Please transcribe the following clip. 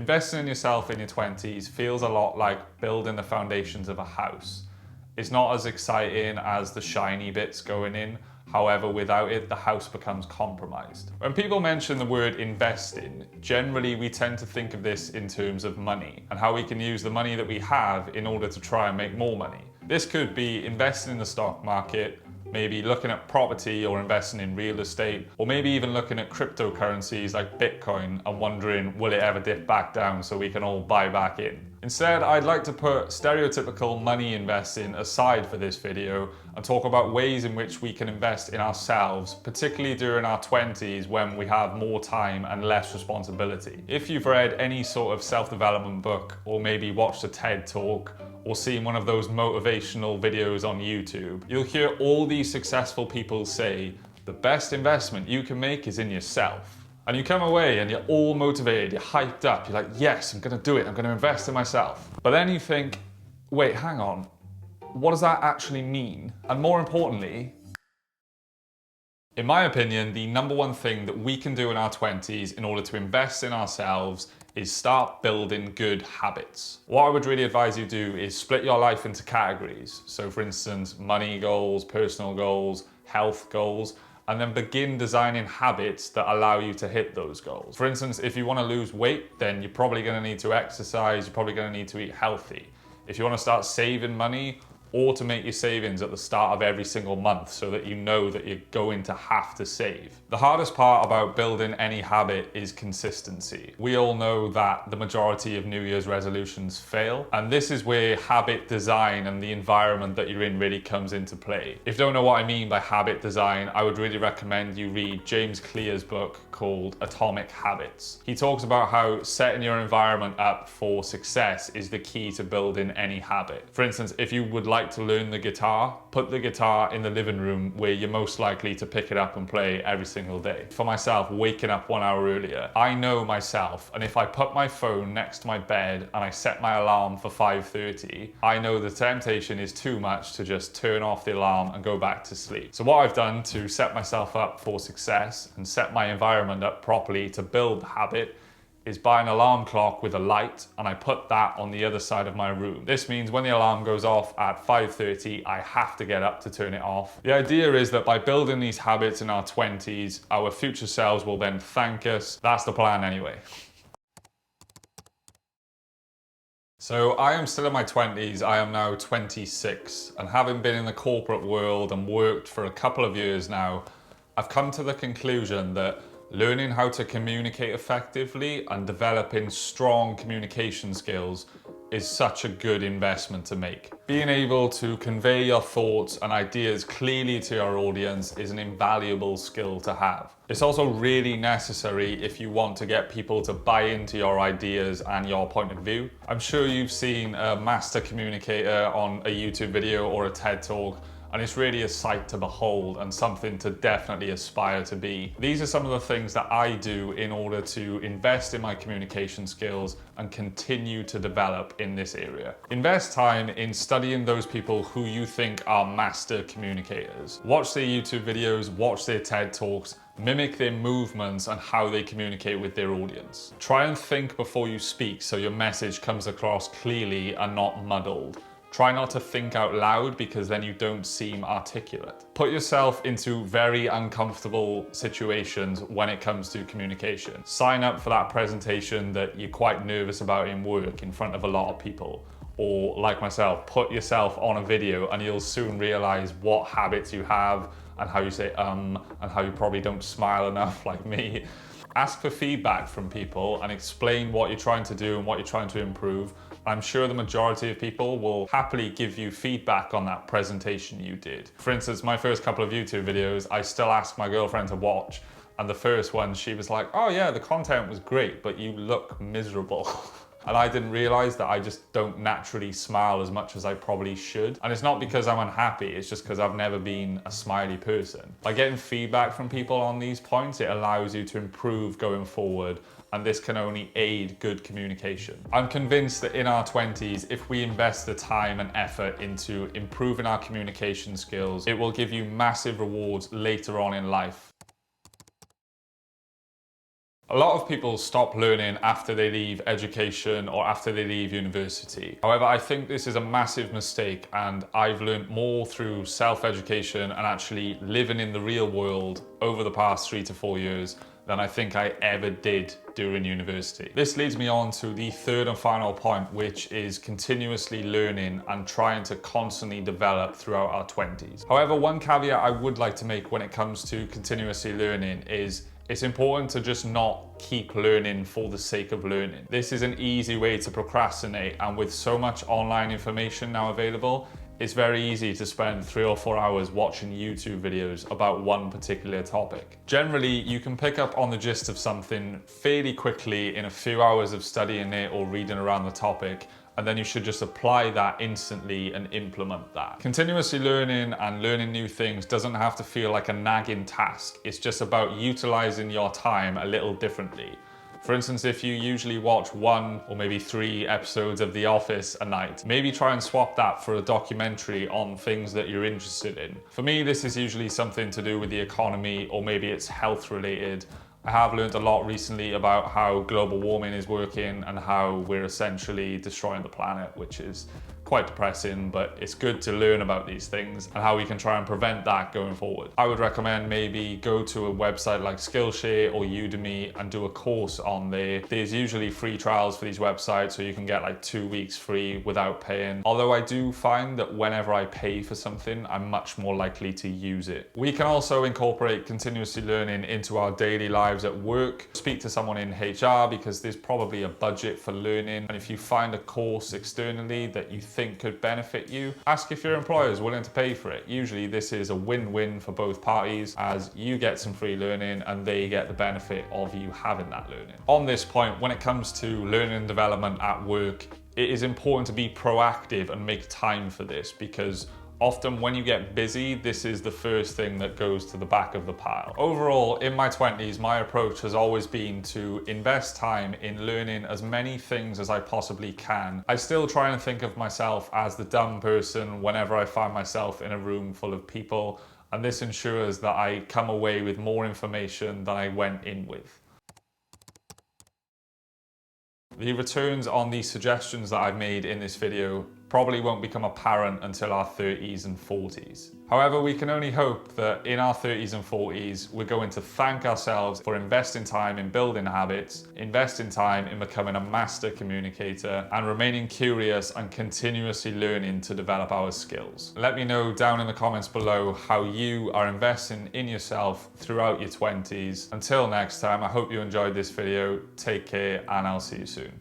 Investing in yourself in your 20s feels a lot like building the foundations of a house. It's not as exciting as the shiny bits going in. However, without it, the house becomes compromised. When people mention the word investing, generally we tend to think of this in terms of money and how we can use the money that we have in order to try and make more money. This could be investing in the stock market, maybe looking at property or investing in real estate, or maybe even looking at cryptocurrencies like Bitcoin and wondering, will it ever dip back down so we can all buy back in? Instead, I'd like to put stereotypical money investing aside for this video and talk about ways in which we can invest in ourselves, particularly during our 20s when we have more time and less responsibility. If you've read any sort of self-development book, or maybe watched a TED talk, or seen one of those motivational videos on YouTube, you'll hear all these successful people say, the best investment you can make is in yourself. And you come away and you're all motivated, you're hyped up, you're like, yes, I'm gonna do it, I'm gonna invest in myself. But then you think, wait, hang on, what does that actually mean? And more importantly, in my opinion, the number one thing that we can do in our 20s in order to invest in ourselves is start building good habits. What I would really advise you do is split your life into categories. So for instance, money goals, personal goals, health goals, and then begin designing habits that allow you to hit those goals. For instance, if you want to lose weight, then you're probably going to need to exercise, you're probably going to need to eat healthy. If you want to start saving money, automate your savings at the start of every single month so that you know that you're going to have to save. The hardest part about building any habit is consistency. We all know that the majority of New Year's resolutions fail, and this is where habit design and the environment that you're in really comes into play. If you don't know what I mean by habit design, I would really recommend you read James Clear's book called Atomic Habits. He talks about how setting your environment up for success is the key to building any habit. For instance, if you would like to learn the guitar, put the guitar in the living room where you're most likely to pick it up and play every single day. For myself, waking up 1 hour earlier, I know myself, and if I put my phone next to my bed and I set my alarm for 5:30, I know the temptation is too much to just turn off the alarm and go back to sleep. So what I've done to set myself up for success and set my environment up properly to build the habit is buy an alarm clock with a light, and I put that on the other side of my room. This means when the alarm goes off at 5:30, I have to get up to turn it off. The idea is that by building these habits in our 20s, our future selves will then thank us. That's the plan anyway. So I am still in my 20s, I am now 26, and having been in the corporate world and worked for a couple of years now, I've come to the conclusion that learning how to communicate effectively and developing strong communication skills is such a good investment to make. Being able to convey your thoughts and ideas clearly to your audience is an invaluable skill to have. It's also really necessary if you want to get people to buy into your ideas and your point of view. I'm sure you've seen a master communicator on a YouTube video or a TED talk, and it's really a sight to behold and something to definitely aspire to be. These are some of the things that I do in order to invest in my communication skills and continue to develop in this area. Invest time in studying those people who you think are master communicators. Watch their YouTube videos, watch their TED Talks, mimic their movements and how they communicate with their audience. Try and think before you speak so your message comes across clearly and not muddled. Try not to think out loud because then you don't seem articulate. Put yourself into very uncomfortable situations when it comes to communication. Sign up for that presentation that you're quite nervous about in work in front of a lot of people. Or like myself, put yourself on a video and you'll soon realize what habits you have and how you say and how you probably don't smile enough like me. Ask for feedback from people and explain what you're trying to do and what you're trying to improve. I'm sure the majority of people will happily give you feedback on that presentation you did. For instance, my first couple of YouTube videos, I still ask my girlfriend to watch, and the first one, she was like, oh yeah, the content was great, but you look miserable. And I didn't realize that I just don't naturally smile as much as I probably should. And it's not because I'm unhappy, it's just because I've never been a smiley person. By getting feedback from people on these points, it allows you to improve going forward, and this can only aid good communication. I'm convinced that in our 20s, if we invest the time and effort into improving our communication skills, it will give you massive rewards later on in life. A lot of people stop learning after they leave education or after they leave university. However, I think this is a massive mistake, and I've learned more through self-education and actually living in the real world over the past 3 to 4 years than I think I ever did during university. This leads me on to the third and final point, which is continuously learning and trying to constantly develop throughout our 20s. However, one caveat I would like to make when it comes to continuously learning is it's important to just not keep learning for the sake of learning. This is an easy way to procrastinate, and with so much online information now available, it's very easy to spend 3 or 4 hours watching YouTube videos about one particular topic. Generally, you can pick up on the gist of something fairly quickly in a few hours of studying it or reading around the topic, and then you should just apply that instantly and implement that. Continuously learning and learning new things doesn't have to feel like a nagging task. It's just about utilizing your time a little differently. For instance, if you usually watch 1 or maybe 3 episodes of The Office a night, maybe try and swap that for a documentary on things that you're interested in. For me, this is usually something to do with the economy, or maybe it's health related. I have learned a lot recently about how global warming is working and how we're essentially destroying the planet, which is quite depressing, but it's good to learn about these things and how we can try and prevent that going forward. I would recommend maybe go to a website like Skillshare or Udemy and do a course on there. There's usually free trials for these websites, so you can get like 2 weeks free without paying. Although I do find that whenever I pay for something, I'm much more likely to use it. We can also incorporate continuously learning into our daily lives at work. Speak to someone in HR, because there's probably a budget for learning. And if you find a course externally that you think could benefit you, ask if your employer is willing to pay for it. Usually this is a win-win for both parties, as you get some free learning and they get the benefit of you having that learning. On this point, when it comes to learning and development at work, it is important to be proactive and make time for this, because often when you get busy, this is the first thing that goes to the back of the pile. Overall, in my 20s, my approach has always been to invest time in learning as many things as I possibly can. I still try and think of myself as the dumb person whenever I find myself in a room full of people, and this ensures that I come away with more information than I went in with. The returns on these suggestions that I've made in this video probably won't become apparent until our 30s and 40s. However, we can only hope that in our 30s and 40s, we're going to thank ourselves for investing time in building habits, investing time in becoming a master communicator, and remaining curious and continuously learning to develop our skills. Let me know down in the comments below how you are investing in yourself throughout your 20s. Until next time, I hope you enjoyed this video. Take care, and I'll see you soon.